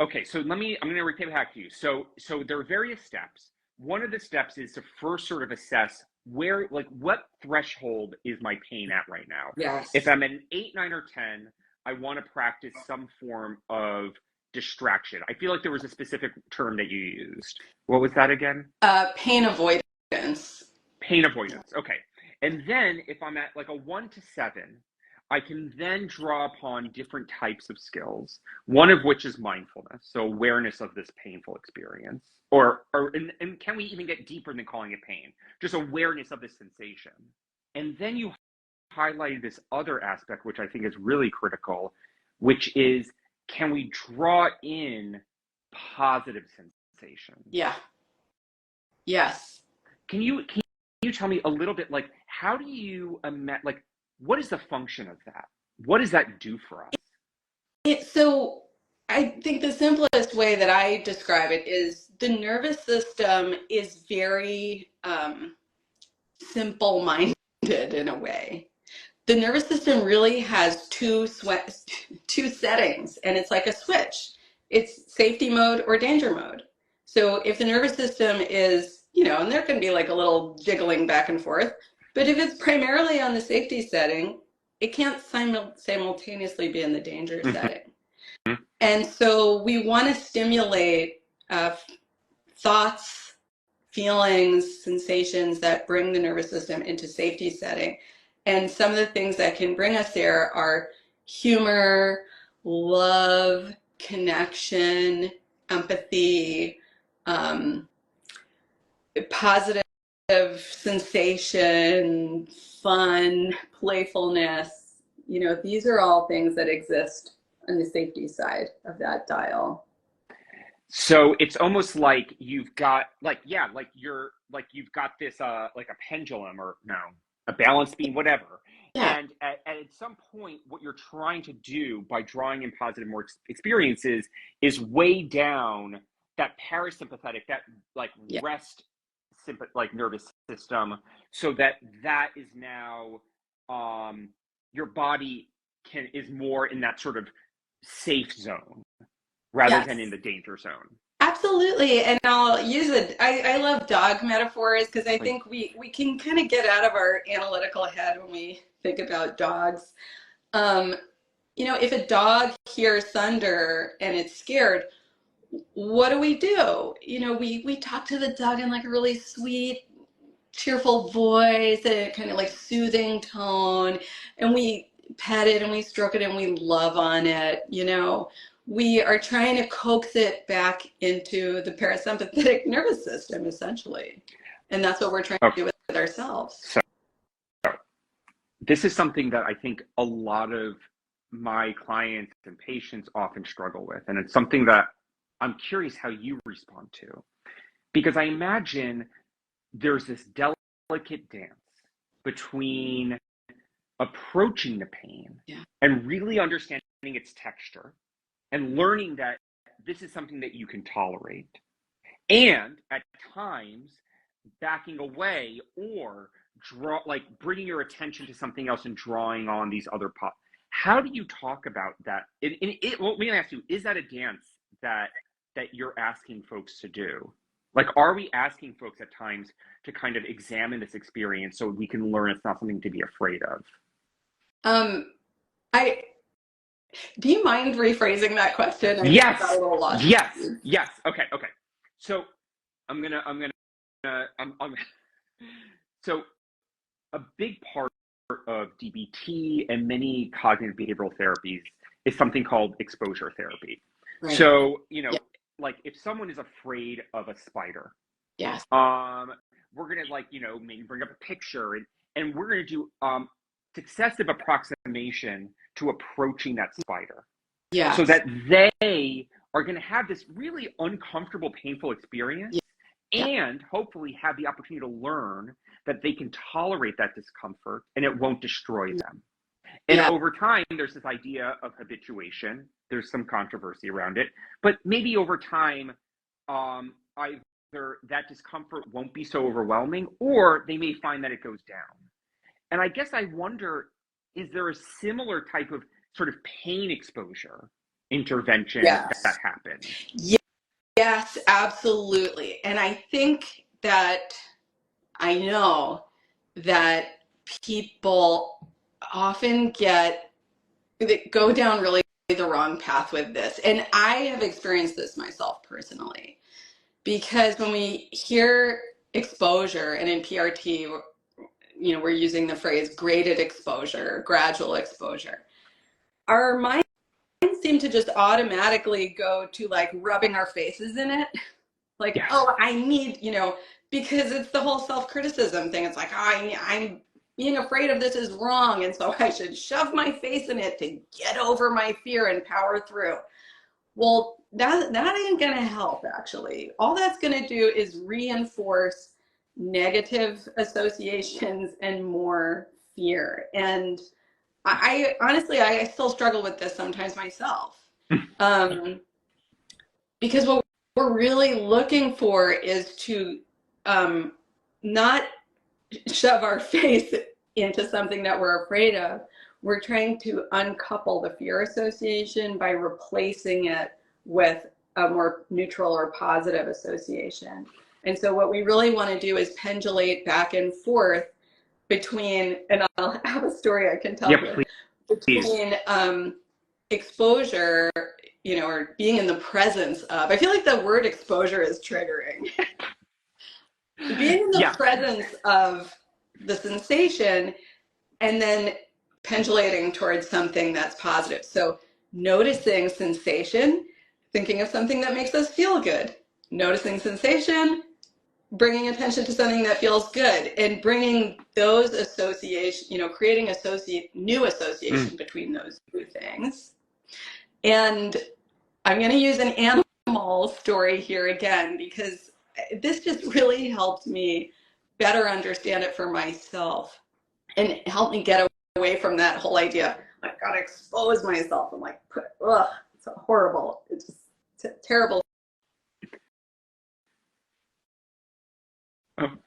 Speaker 2: Okay, so I'm going to repeat it back to you. So there are various steps. One of the steps is to first sort of assess where, what threshold is my pain at right now?
Speaker 1: Yes.
Speaker 2: If I'm at an 8, 9, or 10, I want to practice some form of distraction. I feel like there was a specific term that you used. What was that again?
Speaker 1: Pain avoidance.
Speaker 2: Pain avoidance. Okay. And then if I'm at a 1 to 7, I can then draw upon different types of skills, one of which is mindfulness, so awareness of this painful experience. And can we even get deeper than calling it pain? Just awareness of the sensation. And then you highlighted this other aspect, which I think is really critical, which is, can we draw in positive sensations?
Speaker 1: Yeah. Yes.
Speaker 2: Can you tell me a little bit, how do you, what is the function of that? What does that do for us?
Speaker 1: So I think the simplest way that I describe it is the nervous system is very simple-minded in a way. The nervous system really has two settings, and it's like a switch. it's safety mode or danger mode. So if the nervous system is, and there can be like a little jiggling back and forth, but if it's primarily on the safety setting, it can't simultaneously be in the danger
Speaker 2: Mhm.
Speaker 1: setting. And so we want to stimulate thoughts, feelings, sensations that bring the nervous system into safety setting. And some of the things that can bring us there are humor, love, connection, empathy, um, positive sensation, fun, playfulness. These are all things that exist on the safety side of that dial.
Speaker 2: So it's almost like you've got you've got this like a pendulum or no, a balance beam, whatever.
Speaker 1: Yeah.
Speaker 2: And at some point, what you're trying to do by drawing in positive more experiences is weigh down that parasympathetic, that like
Speaker 1: Yeah.
Speaker 2: rest like nervous system, so that is now your body is more in that sort of safe zone rather than in
Speaker 1: Yes.
Speaker 2: the danger zone.
Speaker 1: Absolutely. And I'll use it. I love dog metaphors because I
Speaker 2: Like,
Speaker 1: think we can kind of get out of our analytical head when we think about dogs. Um, if a dog hears thunder and it's scared, what do? We talk to the dog in like a really sweet, cheerful voice and kind of like soothing tone, and we pet it and we stroke it and we love on it. We are trying to coax it back into the parasympathetic nervous system essentially, and that's what we're trying to
Speaker 2: okay,
Speaker 1: do with ourselves.
Speaker 2: so this is something that I think a lot of my clients and patients often struggle with, and it's something that I'm curious how you respond to, because I imagine there's this delicate dance between approaching the pain
Speaker 1: Yeah.
Speaker 2: and really understanding its texture and learning that this is something that you can tolerate, and at times backing away or bringing your attention to something else and drawing on these other how do you talk about that well, let me ask you, is that a dance that you're asking folks to do? Like, are we asking folks at times to kind of examine this experience so we can learn it's not something to be afraid of?
Speaker 1: um I Do you mind rephrasing that question? I got a
Speaker 2: Yes,
Speaker 1: little lost.
Speaker 2: yes. Okay. So I'm so a big part of DBT and many cognitive behavioral therapies is something called exposure therapy.
Speaker 1: Right.
Speaker 2: So,
Speaker 1: Yeah.
Speaker 2: like if someone is afraid of a spider,
Speaker 1: Yes.
Speaker 2: we're gonna maybe bring up a picture and we're gonna do successive approximation to approaching that spider, so
Speaker 1: Yes.
Speaker 2: that they are going to have this really uncomfortable, painful experience,
Speaker 1: Yeah.
Speaker 2: and hopefully have the opportunity to learn that they can tolerate that discomfort and it won't destroy them. And
Speaker 1: Yeah.
Speaker 2: over time, there's this idea of habituation. There's some controversy around it, but maybe over time, either that discomfort won't be so overwhelming, or they may find that it goes down. And I guess I wonder, is there a similar type of sort of pain exposure intervention that
Speaker 1: Yes.
Speaker 2: happens?
Speaker 1: Yes, absolutely. And I think that I know that people often go down really the wrong path with this. And I have experienced this myself personally, because when we hear exposure, and in PRT, we're using the phrase graded exposure, gradual exposure. Our minds seem to just automatically go to like rubbing our faces in it. Like,
Speaker 2: Yes.
Speaker 1: oh, I need, because it's the whole self-criticism thing. It's like, oh, I'm being afraid of this is wrong, and so I should shove my face in it to get over my fear and power through. Well, that ain't gonna help, actually. All that's gonna do is reinforce negative associations and more fear. And I honestly, I still struggle with this sometimes myself. Um, because what we're really looking for is to not shove our face into something that we're afraid of. We're trying to uncouple the fear association by replacing it with a more neutral or positive association. And so what we really want to do is pendulate back and forth between, and I'll have a story I can tell
Speaker 2: Yeah,
Speaker 1: here,
Speaker 2: please.
Speaker 1: between exposure, or being in the presence of, I feel like the word exposure is triggering. Being in the
Speaker 2: Yeah.
Speaker 1: presence of the sensation and then pendulating towards something that's positive. So noticing sensation, thinking of something that makes us feel good. Noticing sensation, bringing attention to something that feels good, and bringing those associations, creating new association between those two things. And I'm going to use an animal story here again, because this just really helped me better understand it for myself and helped me get away from that whole idea. I gotta expose myself. I'm like, ugh, it's horrible. It's just terrible.
Speaker 2: Um,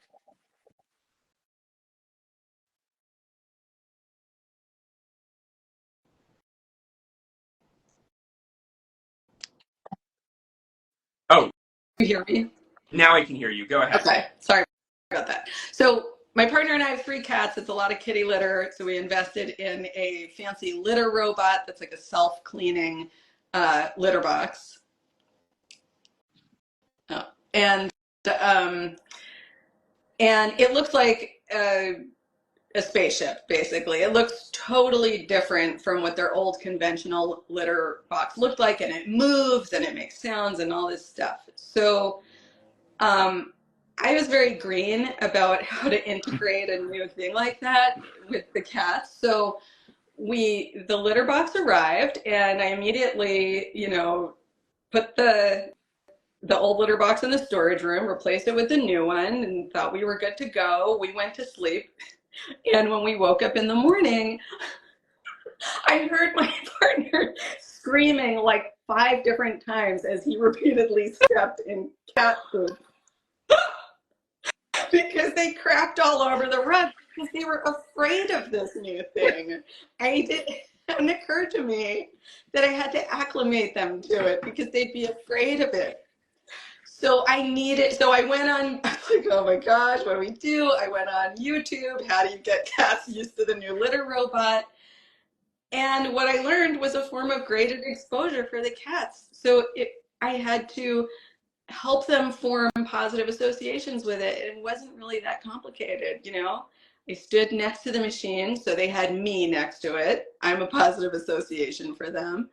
Speaker 2: oh,
Speaker 1: You hear me?
Speaker 2: now I can hear you. Go ahead.
Speaker 1: Okay, sorry about that. So my partner and I have 3 cats. It's a lot of kitty litter. So we invested in a fancy litter robot that's like a self-cleaning litter box. Oh. Um, and it looks like a spaceship, basically. It looks totally different from what their old conventional litter box looked like, and it moves and it makes sounds and all this stuff. So I was very green about how to integrate a new thing like that with the cats. So the litter box arrived, and I immediately, put the old litter box in the storage room, replaced it with the new one, and thought we were good to go. We went to sleep. And when we woke up in the morning, I heard my partner screaming like 5 different times as he repeatedly stepped in cat food because they crapped all over the rug because they were afraid of this new thing. It hadn't occurred to me that I had to acclimate them to it because they'd be afraid of it. So I went on, I was like, oh my gosh, what do we do? I went on YouTube, how do you get cats used to the new litter robot? And what I learned was a form of graded exposure for the cats. So I had to help them form positive associations with it. It wasn't really that complicated. I stood next to the machine, so they had me next to it. I'm a positive association for them.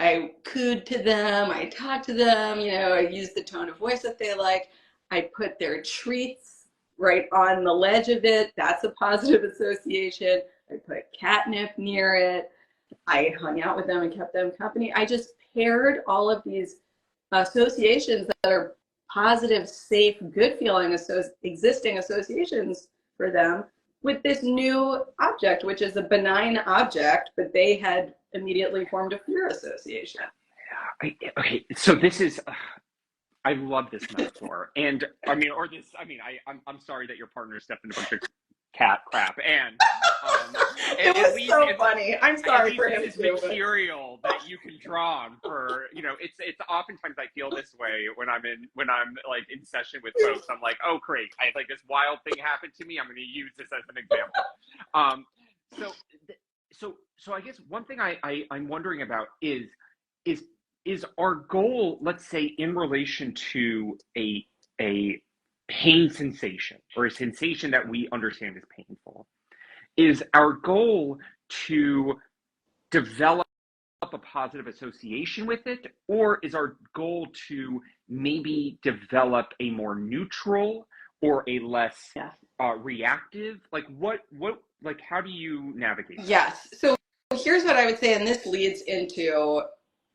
Speaker 1: I cooed to them, I talked to them, I used the tone of voice that they like. I put their treats right on the ledge of it. That's a positive association. I put catnip near it. I hung out with them and kept them company. I just paired all of these associations that are positive, safe, good feeling existing associations for them with this new object, which is a benign object, but they had immediately formed a fear association.
Speaker 2: Okay, so this is, I love this metaphor, and I'm sorry that your partner stepped in a bunch of cat crap, and
Speaker 1: it was so funny. I'm sorry for him
Speaker 2: this is
Speaker 1: too.
Speaker 2: material that you can draw on for, it's oftentimes I feel this way when I'm like in session with folks. I'm like, oh great, I had like this wild thing happen to me. I'm going to use this as an example. So I guess one thing I'm wondering about is our goal, let's say, in relation to a pain sensation or a sensation that we understand is painful, is our goal to develop a positive association with it, or is our goal to maybe develop a more neutral or a less reactive? Like how do you navigate that?
Speaker 1: Yes. So here's what I would say, and this leads into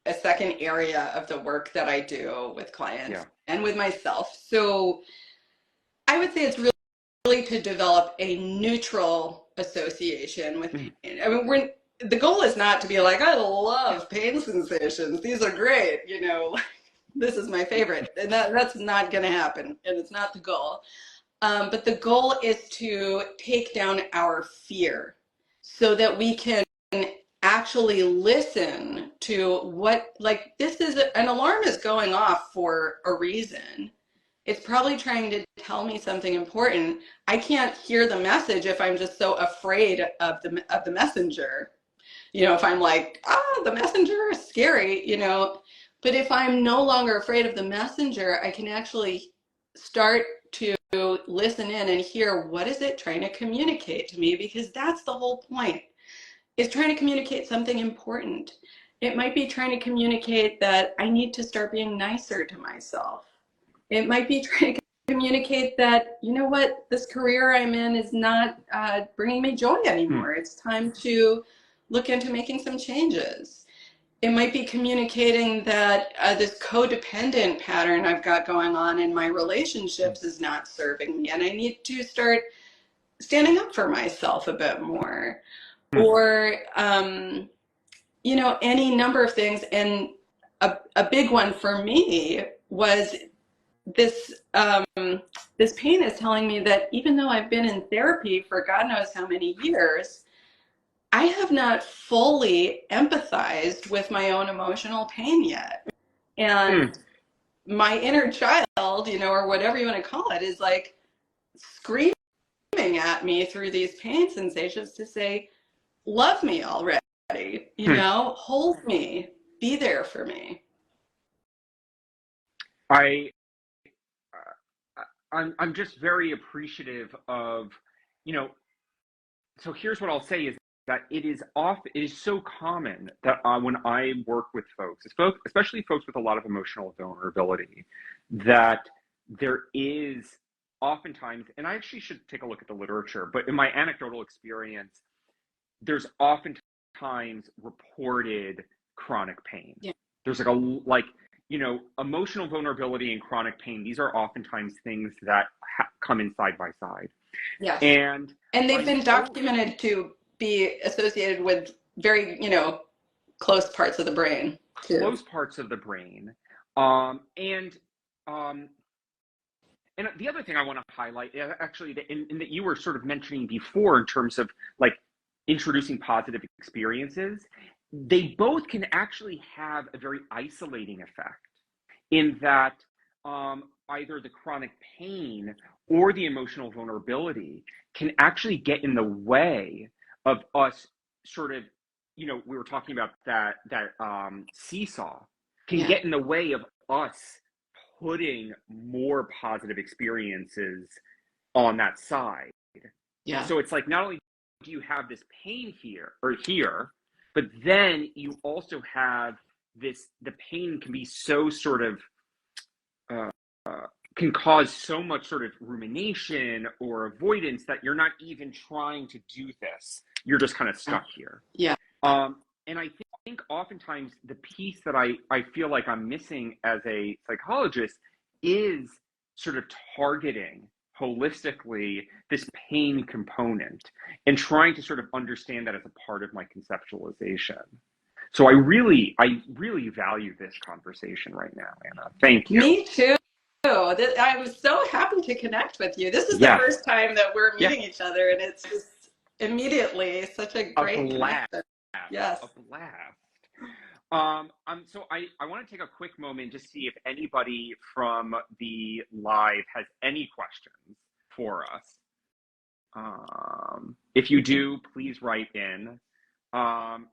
Speaker 1: a second area of the work that I do with clients and with myself. So I would say it's really to develop a neutral association with pain. I mean, the goal is not to be like, I love pain sensations. These are great. This is my favorite. And that's not going to happen. And it's not the goal. But the goal is to take down our fear so that we can actually listen to what, like, this is an alarm is going off for a reason. It's probably trying to tell me something important. I can't hear the message if I'm just so afraid of the messenger. If I'm like, the messenger is scary, but if I'm no longer afraid of the messenger, I can actually start to listen in and hear what is it trying to communicate to me, because that's the whole point. It's trying to communicate something important. It might be trying to communicate that I need to start being nicer to myself. It might be trying to communicate that, you know what, this career I'm in is not bringing me joy
Speaker 2: Hmm.
Speaker 1: anymore. It's time to look into making some changes. It might be communicating that this codependent pattern I've got going on in my relationships is not serving me, and I need to start standing up for myself a bit more.
Speaker 2: Hmm.
Speaker 1: Or, any number of things. And a big one for me was this this pain is telling me that even though I've been in therapy for God knows how many years, I have not fully empathized with my own emotional pain yet.
Speaker 2: Hmm.
Speaker 1: And my inner child, or whatever you want to call it, is like screaming at me through these pain sensations to say, love me already,
Speaker 2: Hmm.
Speaker 1: hold me, be there for me.
Speaker 2: I I'm just very appreciative of, you know, so here's what I'll say is that it is so common that when I work with folks, especially folks with a lot of emotional vulnerability, that there is oftentimes, and I actually should take a look at the literature, but in my anecdotal experience, there's oftentimes reported chronic pain.
Speaker 1: Yeah.
Speaker 2: There's emotional vulnerability and chronic pain. These are oftentimes things that come in side by side.
Speaker 1: Yes.
Speaker 2: And
Speaker 1: And they've
Speaker 2: I'm
Speaker 1: been
Speaker 2: oh,
Speaker 1: documented to be associated with very, close parts of the brain too.
Speaker 2: close parts of the brain. Um, and um, and the other thing I want to highlight, actually, in that you were sort of mentioning before in terms of like introducing positive experiences, they both can actually have a very isolating effect in that either the chronic pain or the emotional vulnerability can actually get in the way of us sort of, we were talking about that seesaw can
Speaker 1: Yeah.
Speaker 2: get in the way of us putting more positive experiences on that side.
Speaker 1: Yeah.
Speaker 2: So it's like not only do you have this pain here, but then you also have the pain can be so sort of uh, can cause so much sort of rumination or avoidance that you're not even trying to do this. You're just kind of stuck here.
Speaker 1: Yeah.
Speaker 2: And I think oftentimes the piece that I feel like I'm missing as a psychologist is sort of targeting holistically this pain component and trying to sort of understand that as a part of my conceptualization. So I really value this conversation right now, Anna. Thank you.
Speaker 1: Me too. I was so happy to connect with you. This is the
Speaker 2: Yeah,
Speaker 1: first time that we're
Speaker 2: yeah,
Speaker 1: meeting each other, and it's just immediately such a
Speaker 2: a
Speaker 1: great
Speaker 2: blast,
Speaker 1: connection. Yes.
Speaker 2: a blast. So I want to take a quick moment to see if anybody from the live has any questions for us. If you do, please write in. Um,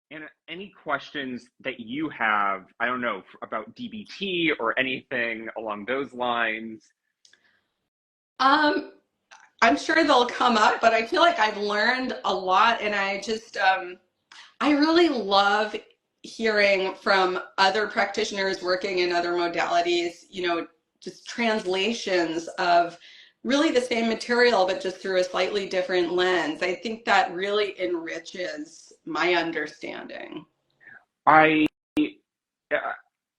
Speaker 2: and any questions that you have, I don't know, about DBT or anything along those lines.
Speaker 1: Um, I'm sure they'll come up, but I feel like I've learned a lot, and I really love hearing from other practitioners working in other modalities, just translations of really the same material, but just through a slightly different lens. I think that really enriches my understanding.
Speaker 2: I uh,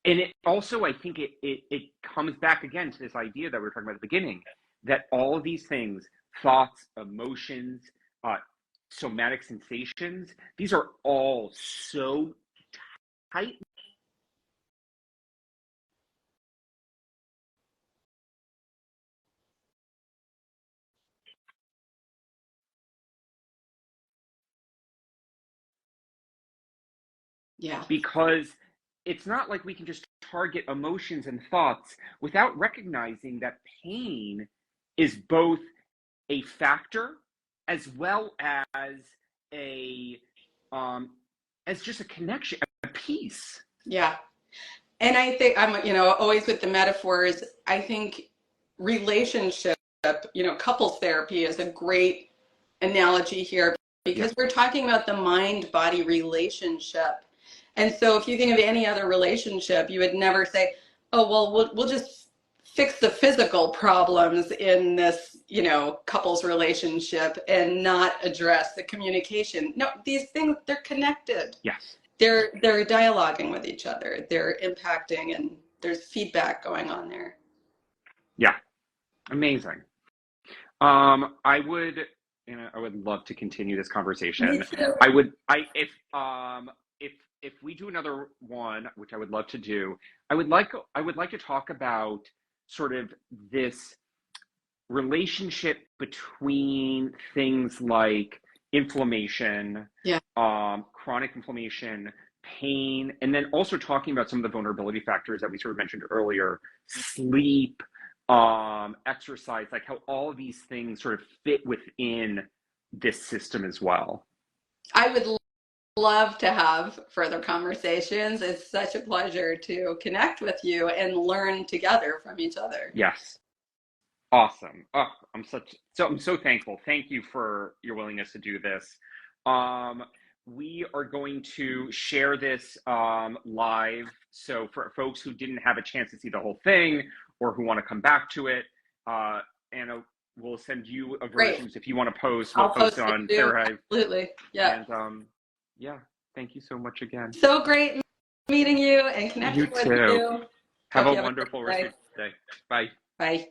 Speaker 2: and it also I think it comes back again to this idea that we were talking about at the beginning, that all of these things, thoughts, emotions, uh, somatic sensations, these are all so tight
Speaker 1: Yeah.
Speaker 2: because it's not like we can just target emotions and thoughts without recognizing that pain is both a factor as well as a as just a connection, a piece.
Speaker 1: Yeah. And I think I'm, always with the metaphors. I think relationship, couples therapy is a great analogy here
Speaker 2: Yeah.
Speaker 1: because we're talking about the mind-body relationship. And so if you think of any other relationship, you would never say, oh, well, we'll just fix the physical problems in this, couples relationship and not address the communication. No, these things, they're connected.
Speaker 2: Yes.
Speaker 1: They're dialoguing with each other. They're impacting, and there's feedback going on there.
Speaker 2: Yeah. Amazing. I would, I would love to continue this
Speaker 1: Me
Speaker 2: conversation.
Speaker 1: too.
Speaker 2: If we do another one, which I would love to do, I would like to talk about sort of this relationship between things like inflammation,
Speaker 1: Yeah.
Speaker 2: chronic inflammation, pain, and then also talking about some of the vulnerability factors that we sort of mentioned earlier, sleep, exercise, like how all of these things sort of fit within this system as well.
Speaker 1: I would love to have further conversations. It's such a pleasure to connect with you and learn together from each other.
Speaker 2: Yes. Awesome. Oh, I'm so thankful. Thank you for your willingness to do this. Um, we are going to share this live. So for folks who didn't have a chance to see the whole thing or who want to come back to it, Anna will send you a
Speaker 1: Great.
Speaker 2: version. So if you want to post, we'll
Speaker 1: I'll
Speaker 2: post it
Speaker 1: post it
Speaker 2: on
Speaker 1: too.
Speaker 2: Therahive.
Speaker 1: Absolutely. Yeah.
Speaker 2: And yeah, thank you so much again.
Speaker 1: So great meeting you and
Speaker 2: You
Speaker 1: connecting with
Speaker 2: too.
Speaker 1: you.
Speaker 2: Have
Speaker 1: Hope
Speaker 2: a
Speaker 1: you have a
Speaker 2: wonderful
Speaker 1: great
Speaker 2: rest
Speaker 1: day.
Speaker 2: of your day. Bye.
Speaker 1: Bye.